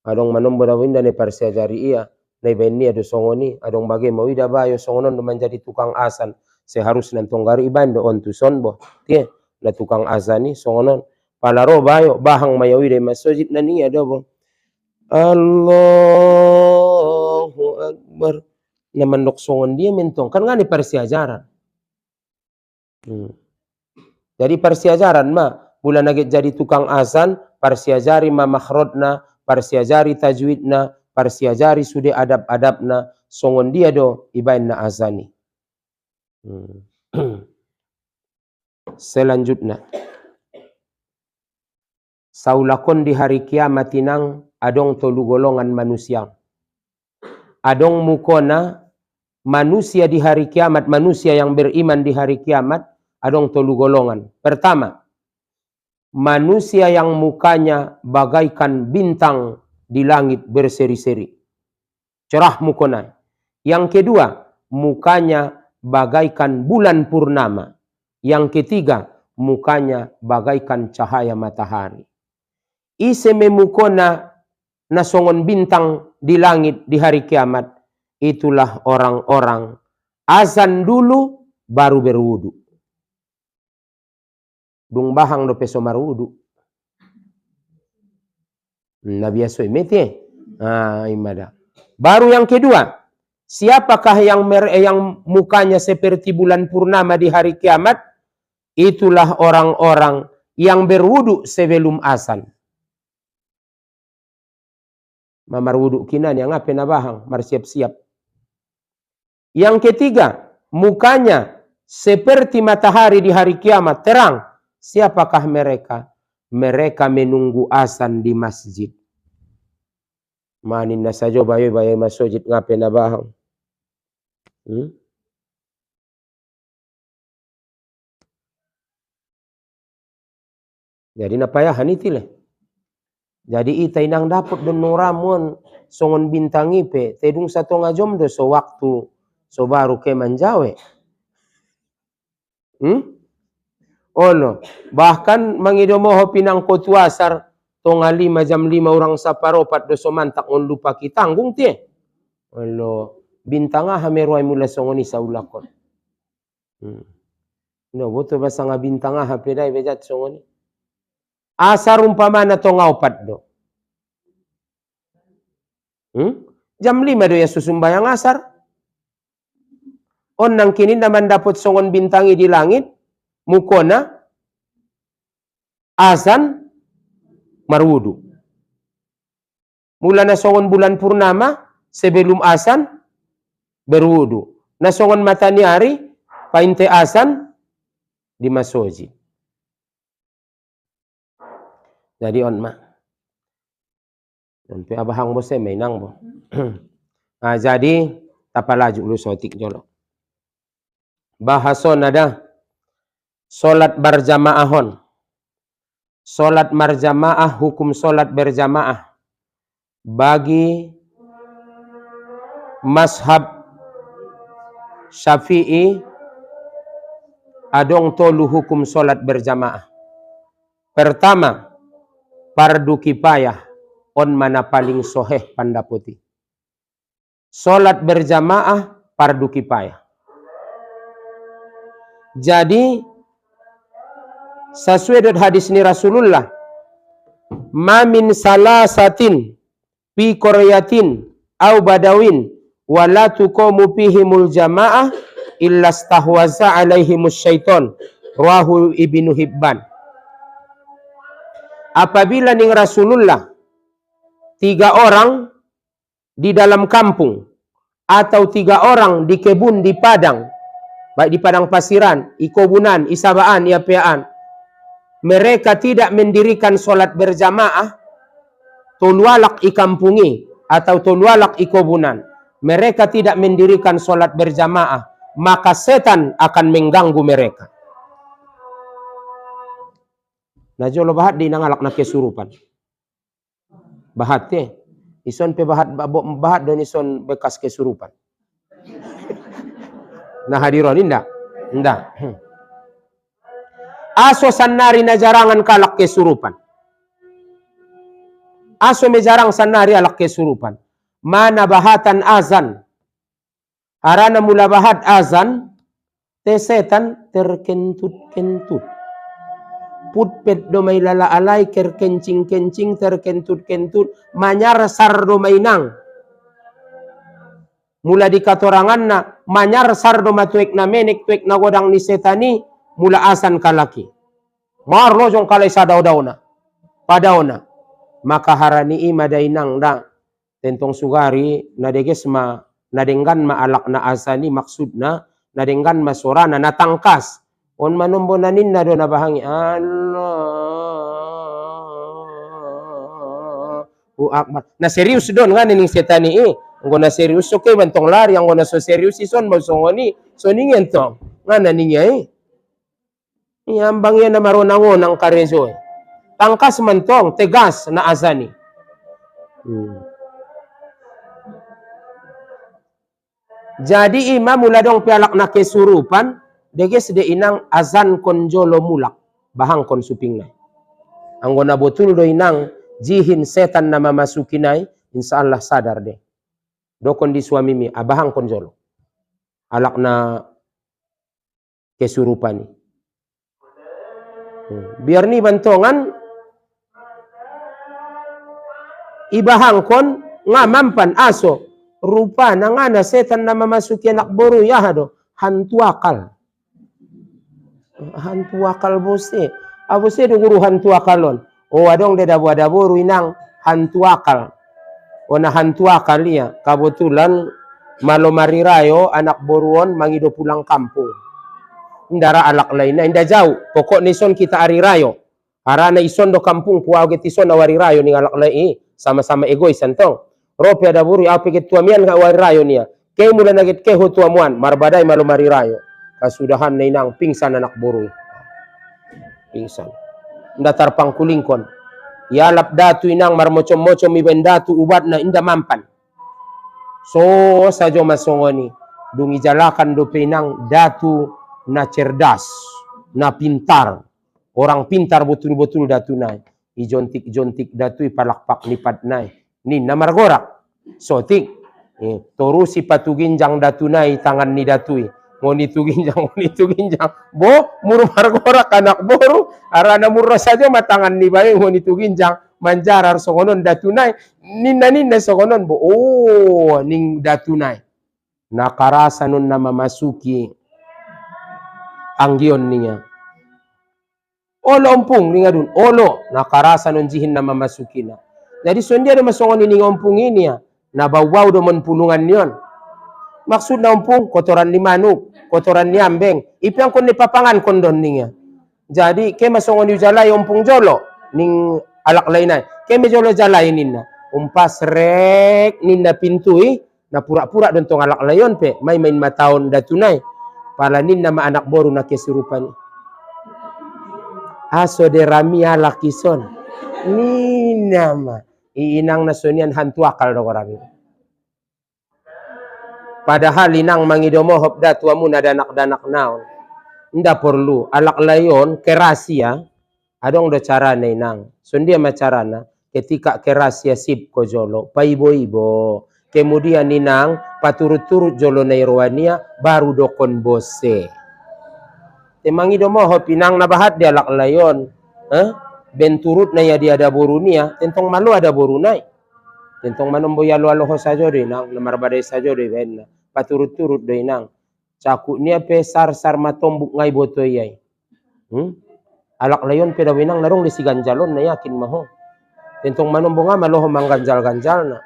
Adong manombo da winda ne parsiajari iya. Nai benia do songoni. Adong bage mawida bayo songonon do menjadi tukang asan. Seharus nantong gari ibando on tu sonbo. Tie na tukang asan ni songonon. Palaro bayo bahang mayawida masjid na niya do bo. Allahu Akbar. Na mandoksongon dia mentong. Kan nga ni parsiajaran. Jadi parsiajaran mah. Mula nagit jadi tukang asan. Parsiajari ma makhrodna. Parsiajari tajwidna. Parsiajari sude adab-adabna. Songon dia do ibain na azani. Selanjutnya. Saulakon di hari kiamat inang. Adong tolu golongan manusia. Adong mukona manusia di hari kiamat, manusia yang beriman di hari kiamat, adong tolu golongan. Pertama, manusia yang mukanya bagaikan bintang di langit berseri-seri. Cerah mukona. Yang kedua, mukanya bagaikan bulan purnama. Yang ketiga, mukanya bagaikan cahaya matahari. Ise memukona nasongon bintang di langit di hari kiamat. Itulah orang-orang azan dulu baru berwudu. Dung bahang do peso marudu. Nabi Yasui meti. Imada. Baru yang kedua, siapakah yang mukanya seperti bulan purnama di hari kiamat? Itulah orang-orang yang berwudu sebelum azan. Mamar wudu kinan yang apa na bahang, mar siap-siap. Yang ketiga, mukanya seperti matahari di hari kiamat, terang. Siapakah mereka? Mereka menunggu azan di masjid. Manin na sajo bayo-bayo masjid ngape na bahang. Jadi napayahan itile. Jadi ita inang dapat don noramon songon bintang ipe tedung satu ngajom do so waktu so baru ke manjawe. Ono bahkan mangidomoho pinang kotu asar tonga 5 jam 5 orang saparopat do so mantak on lupa kita tanggung tie. Olo bintang hameruai mula songoni saulakon. No boto basanga bintang pedai bejat songoni. Asar umpamana tonga 4 do. Jam 5 do ya susumbayang asar. On nang kini naman dapat songon bintangi di langit. Mukona. Azan. Marwudu. Mula na songon bulan purnama. Sebelum azan. Berwudu. Na songon matahari. Painte azan. Di masjid. Jadi on mah. Dan pe abahang bose mainang bo. Nah, jadi tapalaju lu sotik jolo. Bahason ada solat berjamaahon. Solat berjamaah hukum solat berjamaah bagi mazhab Syafi'i adong tolu hukum solat berjamaah. Pertama, fardu kifayah on mana paling soheh pandaputi. Solat berjamaah fardu kifayah. Jadi sesuai dengan hadis ni Rasulullah, ma min salasatin fi qaryatin au badawin wala tuqamu fihimul jamaah illa stahwaza alaihimus syaiton, rawahu Ibnu Hibban. Apabila ning Rasulullah 3 orang di dalam kampung atau 3 orang di kebun di padang, baik di padang pasiran, ikobunan, isabaan, iapeaan, mereka tidak mendirikan solat berjamaah, tolualak ikampungi atau tolualak ikobunan, mereka tidak mendirikan solat berjamaah, maka setan akan mengganggu mereka. Nah jolo bahat di nangalak na kesurupan. Bahat ison pe bahat don ison bekas kesurupan. Nah hadiron indah. Aso sanari na jarangan kalak kesurupan. Aso me jarang sanari alak kesurupan. Mana bahatan azan. Harana mula bahat azan. Te setan terkentut-kentut. Putpet do may lalaalay, kerkencing-kencing, terkentut-kentut, manyar sardo mainang. Mula di katorangan na, manyar sardo matuik na menek, tuik na godang ni setani, mula asan kalaki. Marlo jong kalay sa daw na. Padaw na. Maka harani madainang da. Tentong sugari, nadegesma, nadenggan maalak na asani, maksud na, nadenggan masorana, natangkas. On manombonanin na do na bahangi Allahu Akbar. Na serius don nga ning setani ngo na serius okay bantong lari ngo na so serius ison mo songoni so ningen to nga na ninya Iyambang yan na maronango ng karezo tangkas man tong tegas na azani. Jadi imam mula dong pialak na kesurupan deges de inang azan konjolo mulak bahang kon supingnay. Anggo na botul do inang jihin setan na mamasukinay insyaallah sadar de. Dokon di suami mi abahang konjolo. Alak na kesurupan ni. Biar ni bantongan ibahang kon nga mampan aso rupa na nga na setan na mamasuki anak boru yahado hantu akal. Hantu akal bose. Abose do guru hantu akalon. O adong de dabu inang hantu akal. O na hantu akal ya. Kabutulan malomari rayo anak boruon mangido pulang kampung. Indara alak lain na inda jauh. Pokok nison kita ari rayo. Harana ison do kampung puaget ison na wari rayo ning alak lain. Sama-sama egois santong. Rope ada buru api ke tuamian ka wari rayo niya. Kay mula nagit ke ho tuamuan marbadai malomari rayo. Kasudahan na inang pingsan anak buru. Pingsan. Nda tarpang kulingkon. Yalap datu inang marmocom-mocom iben datu ubat na inda mampan. So sajo masongoni dung ijalakan do penang datu na cerdas, na pintar. Orang pintar betul-betul datu nai. Ijontik-jontik datu ipalakpak lipat nai. Nin na margorak. Sotik. Torusi patuginjang datu nai tangan ni datui. Ngoni tuginjang. Bo, muru margorak anak boru. Arana murro saja matangan ni bayi ngoni tuginjang. Manjarar sokonon datunai. Ninna sokonon bo. Oh, ning datunai. Nakarasa nun na mamasuki anggion niya. Olo ompung ninga dun. Olo. Nakarasa nun jihin na mamasuki na. Jadi sondia do masongon ini ompung ini ya. Nabawaw do mon pulungan yon. Maksud na ompung kotoran ni manuk, kotoran ni ambeng. Ipiang kon ni papangan kondon niya. Jadi ke masongon yu jalay ompung jolo ning alak lainay. Ke me jolo jalay ninna. Umpas rek ninna pintui na pura-pura don tong alak layon pe main mataon datunay. Pala ninna ma anak boru na kesurupan. Aso de ramia lakison. Ninna ma iinang na sonian hantu akal do orang. Padahal inang mangidomohop datuamu na danak-danak naon. Nda perlu alak layon kerasia adong do carana inang. Sondia macarana ketika kerasia sip ko jolo paibo-ibo. Kemudian inang paturut-turut jolo na irwania baru dokon bose. Mangidomohop inang nabahat dia alak layon. Benturut na ya dia ada borunia tentong malu ada borunai. Tentong manombo ya lo sajo do inang namarbadai sajo do ben paturut-turut do inang cakuk nia pe sar matombuk ngai boto yai alak layon pe da inang narong disi ganjalon na yakin maho tentong manombo nga maloho mangganjal-ganjal na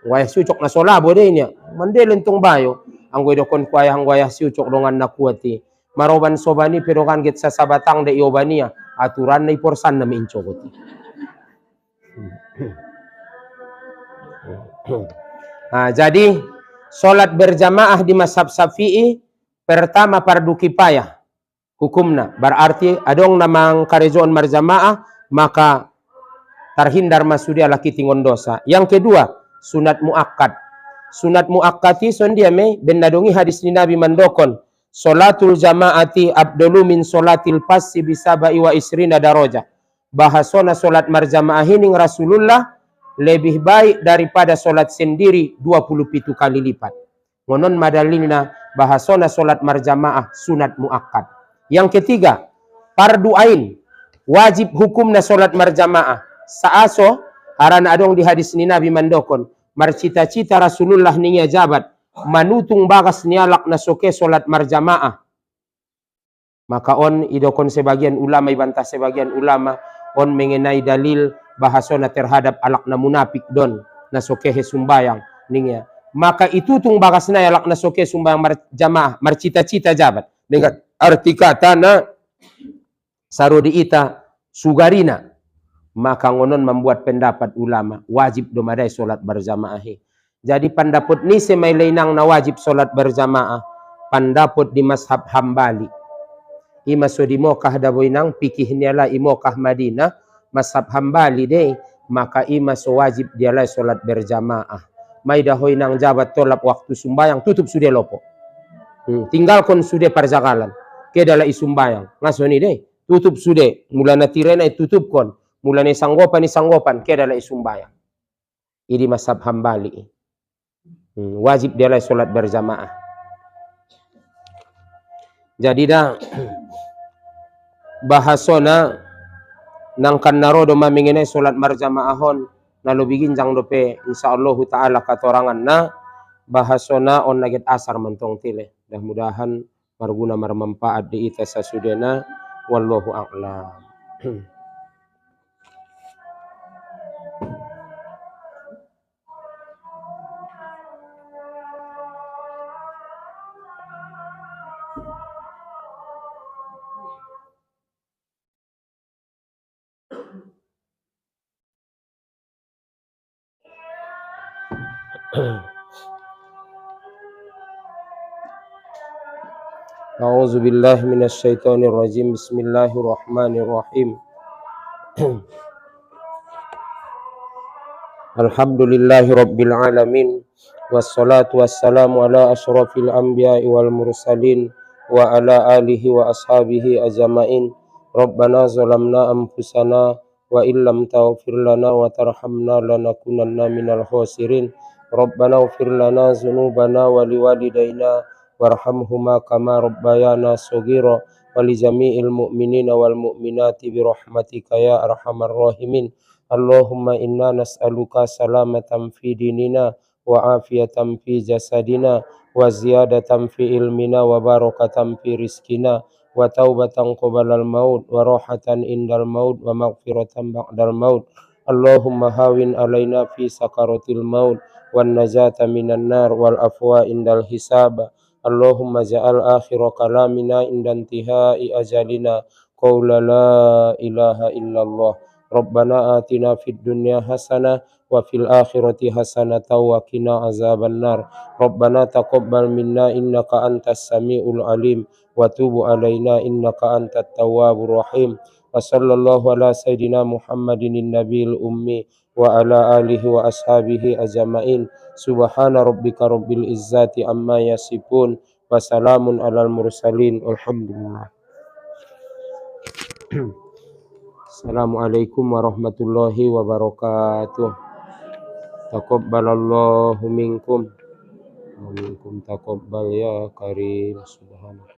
wayah sucok na solabo de nya mandelen tong bayo anggoy do kon kuaya anggoyah sucok dongan na kuati maroban sobani pero kan get sa sabatang de iobania aturan na iporsan na mincokoti. Jadi sholat berjamaah di mazhab Syafi'i pertama fardu kifayah hukumna berarti adong namang karejoan berjamaah maka terhindar masudi ala kitingon dosa. Yang kedua sunat muakkad. Sunat muakkati sondia me bennadongi hadis ni Nabi mandokon sholatul jamaati abdulu min sholatil passi bisabai wa isrina daraja. Bahasona sholat berjamaah ini Rasulullah lebih baik daripada solat sendiri 27 kali lipat. Ngonon madalilna bahasona solat marjamaah sunat muakkad. Yang ketiga, fardu ain. Wajib hukumna solat marjamaah. Saaso harana adong di hadis ni Nabi mandokon. Marcita-cita Rasulullah niya jabat. Manutung bagas nialak na soke solat marjamaah. Maka on idokon sebagian ulama ibantah sebagian ulama on mengenai dalil bahasona terhadap alak na munafik don na sokehe sumbayang ningya maka itu tung bagas na alak na soke sumbayang jamaah marcita-cita jabat dengan arti kata na sarodi ita sugarina maka ngonon membuat pendapat ulama wajib domadai solat berjamaah. Jadi pendapat ni semai lainang na wajib solat berjamaah pendapat di mazhab Hambali ima so di Mokah daboinang pikih niala imokah Madinah mazhab Hambali deh maka ima so wajib dia lai solat berjamaah. Mai dahoy nang jabat tolap waktu sumbayang tutup sudah lopo. Tinggalkan sudah parjagalan. Ke dalam isumbayang. Ngasoni deh tutup sudah. Mulana tirena tutup kon. Mulana sanggopan ke dalam isumbayang. Ini mazhab Hambali. Wajib dia lai solat berjamaah. Jadi dah bahasona nang kan narodo maminginay solat marjamaahon nalubigin jang dope insyaallah taala katorangan na bahasona on nagit asar mentong tile dah mudahan marguna marmanfaat di ita sasudena wallahu a'lam. A'udzubillahi minasyaitonirrajim. Bismillahirrahmanirrahim. Alhamdulillahi rabbil alamin. Wassalatu wassalamu ala asyrafil anbiya'i wal mursalin wa ala alihi wa ashabihi ajma'in. Rabbana zalamna anfusana wa illam taghfir lana wa tarhamna lanakunanna minal khasirin. Rabbana ighfir lana dzunubana wa liwalidayna warhamhuma kama rabbayana shaghira wa li jami'il mu'minina wal mu'minati bi rahmatika ya arhamar rahimin. Allahumma inna nas'aluka salamatan fi dinina wa afiyatan fi jasadina wa ziyadatan fi ilmina wa barakatan fi rizkina wa taubatan qabla al-maut wa rahatan indal maut wa maghfiratan ba'dal maut. Allahumma hawin alaina fi sakaratil maut wan najata minan nar wal afwa indal hisab. Allahumma ja'al akhira kalamina inda intihai ajalina qawla la ilaha illallah. Rabbana atina fid dunya hasanah wa fil akhirati hasanatan wa qina azabannar. Rabbana taqabbal minna innaka antas samiul alim wa tub alaina innaka antat tawwabur rahim. Wa sallallahu ala sayidina Muhammadin nabiyil ummi wa ala alihi wa ashabihi ajma'in. Subhana rabbika rabbil izzati amma yasifun wa salamun alal mursalin. Alhamdulillah. Assalamualaikum warahmatullahi wabarakatuh. Taqabbalallahu minkum wa minkum taqabbal ya karim. Subhanallah.